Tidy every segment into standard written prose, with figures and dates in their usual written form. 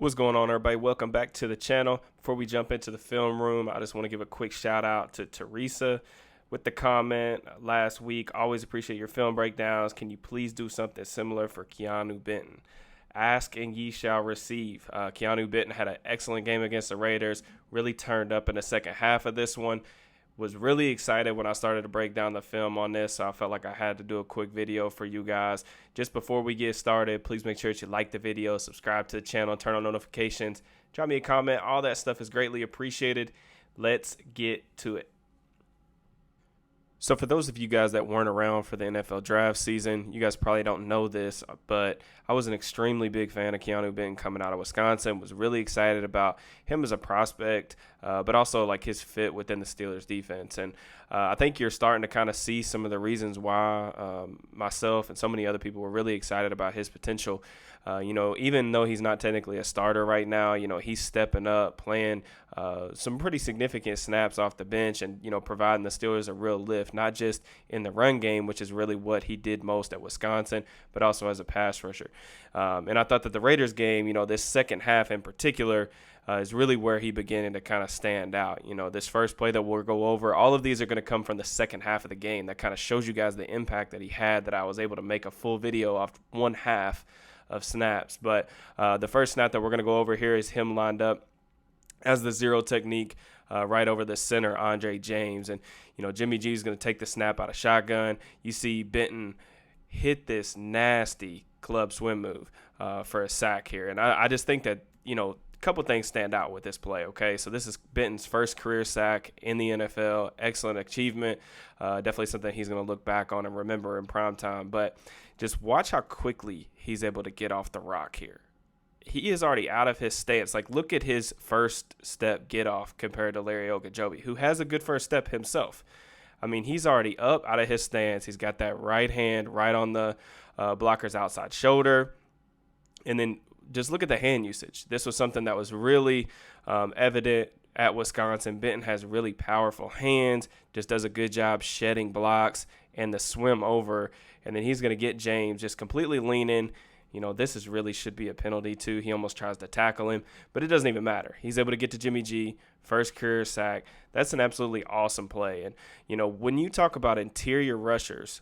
What's going on, everybody? Welcome back to the channel. Before we jump into the film room, I just want to give a quick shout out to Teresa with the comment last week. Always appreciate your film breakdowns. Can you please do something similar for Keeanu Benton? Ask and ye shall receive. Keeanu Benton had an excellent game against the Raiders. Really turned up in the second half of this one. Was really excited when I started to break down the film on this, so I felt like I had to do a quick video for you guys. Just before we get started, please make sure that you like the video, subscribe to the channel, turn on notifications, drop me a comment. All that stuff is greatly appreciated. Let's get to it. So for those of you guys that weren't around for the NFL draft season, you guys probably don't know this, but I was an extremely big fan of Keanu Benton coming out of Wisconsin. Was really excited about him as a prospect, but also like his fit within the Steelers defense. And I think you're starting to kind of see some of the reasons why myself and so many other people were really excited about his potential. Even though he's not technically a starter right now, he's stepping up, playing some pretty significant snaps off the bench and, providing the Steelers a real lift, not just in the run game, which is really what he did most at Wisconsin, but also as a pass rusher. And I thought that the Raiders game, this second half in particular, is really where he began to kind of stand out. This first play that we'll go over, all of these are going to come from the second half of the game. That kind of shows you guys the impact that he had, that I was able to make a full video off one half of snaps. But the first snap that we're going to go over here is him lined up as the zero technique right over the center, Andre James. And, Jimmy G is going to take the snap out of shotgun. You see Benton hit this nasty club swim move for a sack here. And I just think that, a couple things stand out with this play, okay? So this is Benton's first career sack in the NFL. Excellent achievement. Definitely something he's going to look back on and remember in prime time. But just watch how quickly he's able to get off the rock here. He is already out of his stance. Like, look at his first step get off compared to Larry Ogunjobi, who has a good first step himself. I mean, he's already up out of his stance. He's got that right hand right on the blocker's outside shoulder. And then just look at the hand usage. This was something that was really evident at Wisconsin. Benton has really powerful hands, just does a good job shedding blocks and the swim over. And then he's going to get James just completely leaning. This really should be a penalty too. He almost tries to tackle him, but it doesn't even matter. He's able to get to Jimmy G, first career sack. That's an absolutely awesome play. And, when you talk about interior rushers,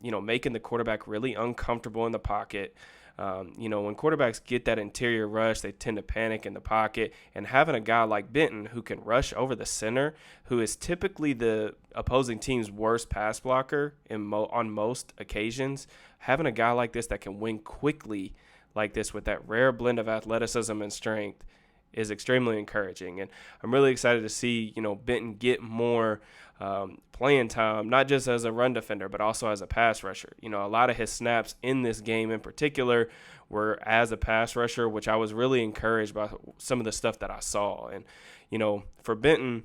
making the quarterback really uncomfortable in the pocket, when quarterbacks get that interior rush, they tend to panic in the pocket. And having a guy like Benton who can rush over the center, who is typically the opposing team's worst pass blocker on most occasions, having a guy like this that can win quickly like this with that rare blend of athleticism and strength is extremely encouraging. And I'm really excited to see, Benton get more playing time, not just as a run defender, but also as a pass rusher. A lot of his snaps in this game in particular were as a pass rusher, which I was really encouraged by some of the stuff that I saw. And, for Benton,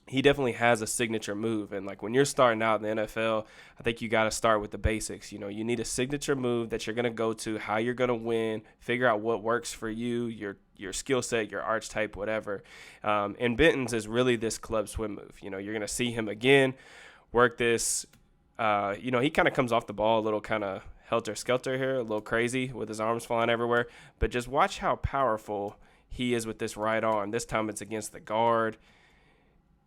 he definitely has a signature move. And like when you're starting out in the NFL, I think you got to start with the basics. You need a signature move that you're going to go to, how you're going to win, figure out what works for you, your skill set, your archetype, whatever. And Benton's is really this club swim move. You're going to see him again work this. He kind of comes off the ball a little kind of helter-skelter here, a little crazy with his arms flying everywhere. But just watch how powerful he is with this right arm. This time it's against the guard.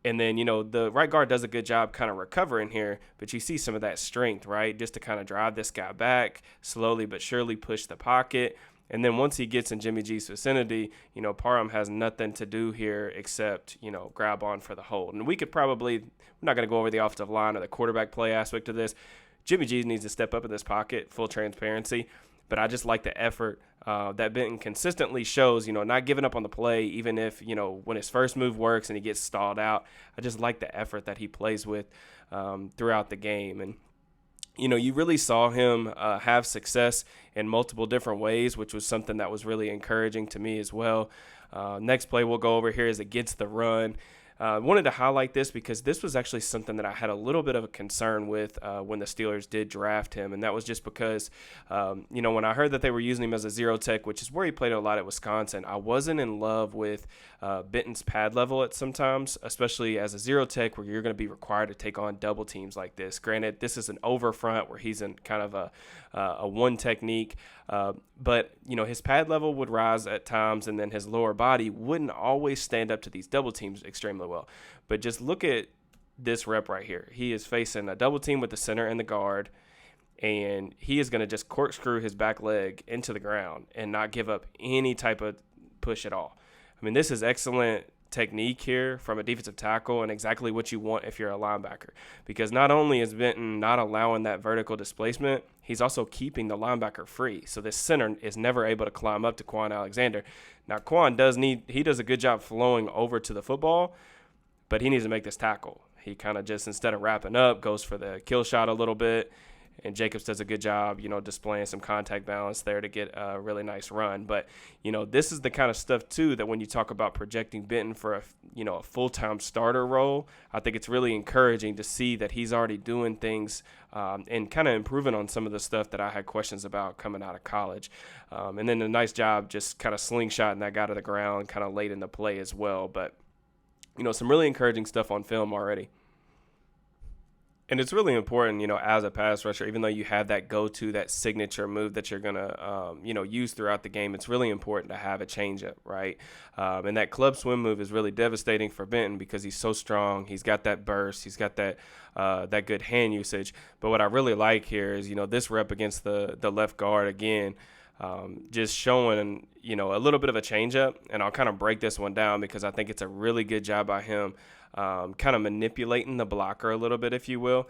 And then, the right guard does a good job kind of recovering here, but you see some of that strength, right, just to kind of drive this guy back, slowly but surely push the pocket. And then once he gets in Jimmy G's vicinity, Parham has nothing to do here except, grab on for the hold. And we're not going to go over the offensive line or the quarterback play aspect of this. Jimmy G needs to step up in this pocket, full transparency. But I just like the effort that Benton consistently shows, not giving up on the play, even if, when his first move works and he gets stalled out. I just like the effort that he plays with throughout the game. And, you really saw him have success in multiple different ways, which was something that was really encouraging to me as well. Next play we'll go over here is against the run. Wanted to highlight this because this was actually something that I had a little bit of a concern with when the Steelers did draft him, and that was just because, when I heard that they were using him as a zero tech, which is where he played a lot at Wisconsin, I wasn't in love with Benton's pad level at sometimes, especially as a zero tech where you're going to be required to take on double teams like this. Granted, this is an over front where he's in kind of a one technique, but his pad level would rise at times, and then his lower body wouldn't always stand up to these double teams extremely well. But just look at this rep right here. He is facing a double team with the center and the guard, and he is going to just corkscrew his back leg into the ground and not give up any type of push at all. I mean, this is excellent technique here from a defensive tackle and exactly what you want if you're a linebacker, because not only is Benton not allowing that vertical displacement, he's also keeping the linebacker free. So this center is never able to climb up to Quan Alexander. Now, Quan does a good job flowing over to the football, but he needs to make this tackle. He kind of just, instead of wrapping up, goes for the kill shot a little bit. And Jacobs does a good job, displaying some contact balance there to get a really nice run. But, this is the kind of stuff, too, that when you talk about projecting Benton for a full-time starter role, I think it's really encouraging to see that he's already doing things and kind of improving on some of the stuff that I had questions about coming out of college. And then a nice job just kind of slingshotting that guy to the ground kind of late in the play as well. But, some really encouraging stuff on film already. And it's really important, as a pass rusher, even though you have that go-to, that signature move that you're going to, use throughout the game, it's really important to have a changeup, right? And that club swim move is really devastating for Benton because he's so strong. He's got that burst. He's got that good hand usage. But what I really like here is, this rep against the left guard again, just showing, a little bit of a changeup. And I'll kind of break this one down because I think it's a really good job by him. Kind of manipulating the blocker a little bit, if you will.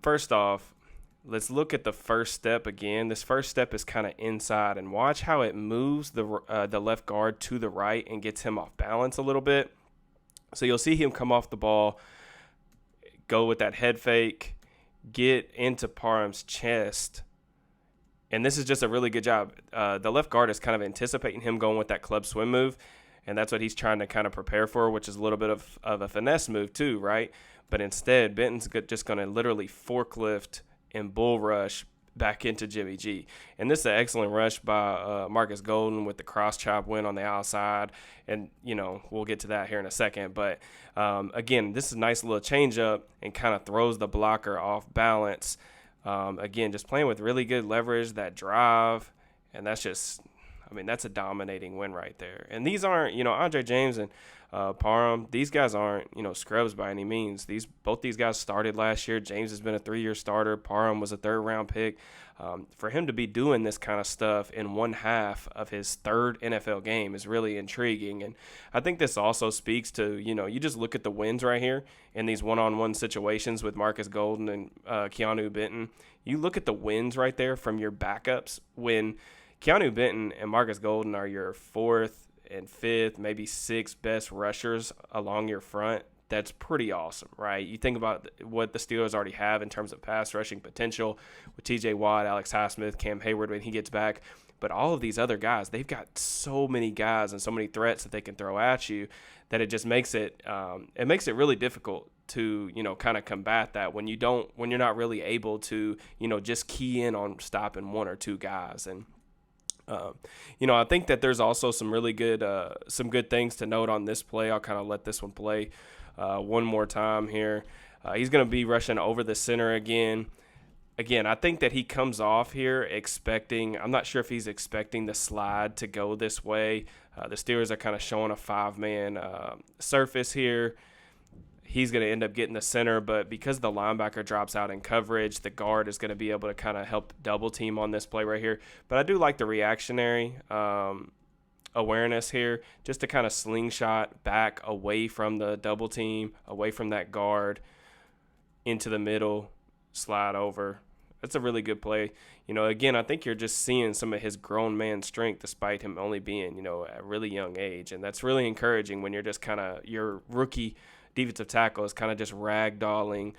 First off, let's look at the first step again. This first step is kind of inside, and watch how it moves the left guard to the right and gets him off balance a little bit. So you'll see him come off the ball, go with that head fake, get into Parham's chest. And this is just a really good job. The left guard is kind of anticipating him going with that club swim move. And that's what he's trying to kind of prepare for, which is a little bit of a finesse move too, right? But instead, Benton's just going to literally forklift and bull rush back into Jimmy G. And this is an excellent rush by Marcus Golden with the cross chop win on the outside. And, we'll get to that here in a second. But, again, this is a nice little changeup and kind of throws the blocker off balance. Again, just playing with really good leverage, that drive, and that's just – that's a dominating win right there. And these aren't, Andre James and Parham, these guys aren't, scrubs by any means. Both these guys started last year. James has been a 3-year starter. Parham was a 3rd-round pick. For him to be doing this kind of stuff in one half of his 3rd NFL game is really intriguing. And I think this also speaks to, you just look at the wins right here in these one-on-one situations with Marcus Golden and Keeanu Benton. You look at the wins right there from your backups when Keeanu Benton and Marcus Golden are your 4th and 5th, maybe 6th best rushers along your front. That's pretty awesome, right? You think about what the Steelers already have in terms of pass rushing potential with TJ Watt, Alex Highsmith, Cam Hayward when he gets back. But all of these other guys, they've got so many guys and so many threats that they can throw at you that it just makes it really difficult to, kind of combat that when you're not really able to, just key in on stopping one or two guys. And I think that there's also some really good things to note on this play. I'll kind of let this one play one more time here. He's going to be rushing over the center again. Again, I think that he comes off here expecting – I'm not sure if he's expecting the slide to go this way. The Steelers are kind of showing a 5-man surface here. He's going to end up getting the center, but because the linebacker drops out in coverage, the guard is going to be able to kind of help double team on this play right here. But I do like the reactionary awareness here, just to kind of slingshot back away from the double team, away from that guard, into the middle, slide over. That's a really good play. Again, I think you're just seeing some of his grown man strength despite him only being, at a really young age. And that's really encouraging when you're just kind of your rookie defensive tackle is kind of just ragdolling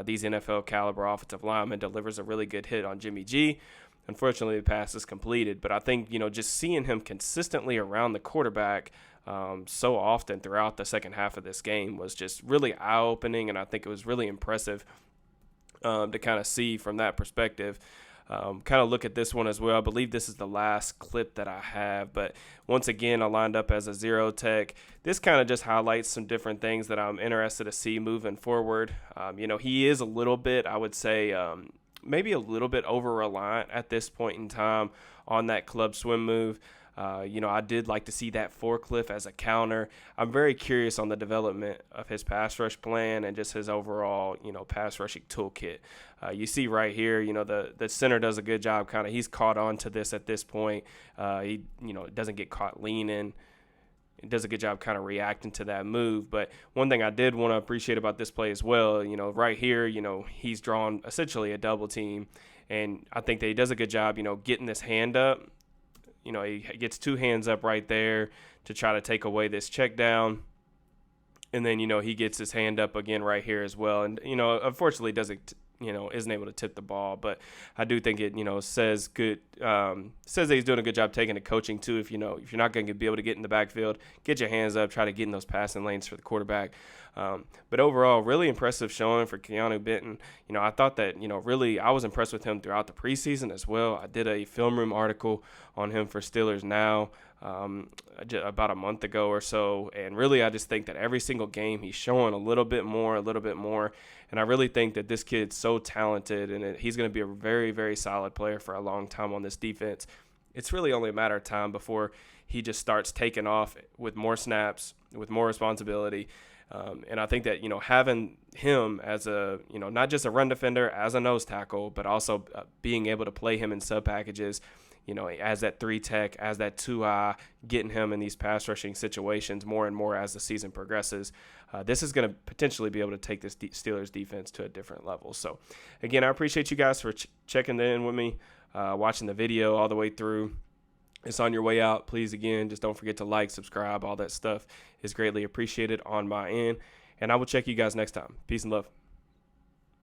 these NFL caliber offensive linemen, delivers a really good hit on Jimmy G. Unfortunately, the pass is completed, but I think, just seeing him consistently around the quarterback so often throughout the second half of this game was just really eye-opening, and I think it was really impressive to kind of see from that perspective. Kind of look at this one as well. I believe this is the last clip that I have, but once again, I lined up as a zero tech. This kind of just highlights some different things that I'm interested to see moving forward. He is a little bit, I would say, maybe a little bit over-reliant at this point in time on that club swim move. I did like to see that forklift as a counter. I'm very curious on the development of his pass rush plan and just his overall, pass rushing toolkit. You see right here, the center does a good job. He's caught on to this at this point. He doesn't get caught leaning. He does a good job kind of reacting to that move. But one thing I did want to appreciate about this play as well, right here, he's drawn essentially a double team. And I think that he does a good job, getting this hand up. He gets two hands up right there to try to take away this check down. And then, he gets his hand up again right here as well. And, unfortunately doesn't, isn't able to tip the ball. But I do think it, says that he's doing a good job taking the coaching too. If, if you're not going to be able to get in the backfield, get your hands up, try to get in those passing lanes for the quarterback. But overall, really impressive showing for Keeanu Benton. I thought that, really I was impressed with him throughout the preseason as well. I did a film room article on him for Steelers Now about a month ago or so. And really, I just think that every single game he's showing a little bit more. And I really think that this kid's so talented and he's going to be a very, very solid player for a long time on this defense. It's really only a matter of time before he just starts taking off with more snaps, with more responsibility. And I think that, having him as a, not just a run defender, as a nose tackle, but also being able to play him in sub packages, as that 3 tech, as that 2-eye, getting him in these pass rushing situations more and more as the season progresses. This is going to potentially be able to take this Steelers defense to a different level. So, again, I appreciate you guys for checking in with me, watching the video all the way through. It's on your way out. Please, again, just don't forget to like, subscribe. All that stuff is greatly appreciated on my end. And I will check you guys next time. Peace and love.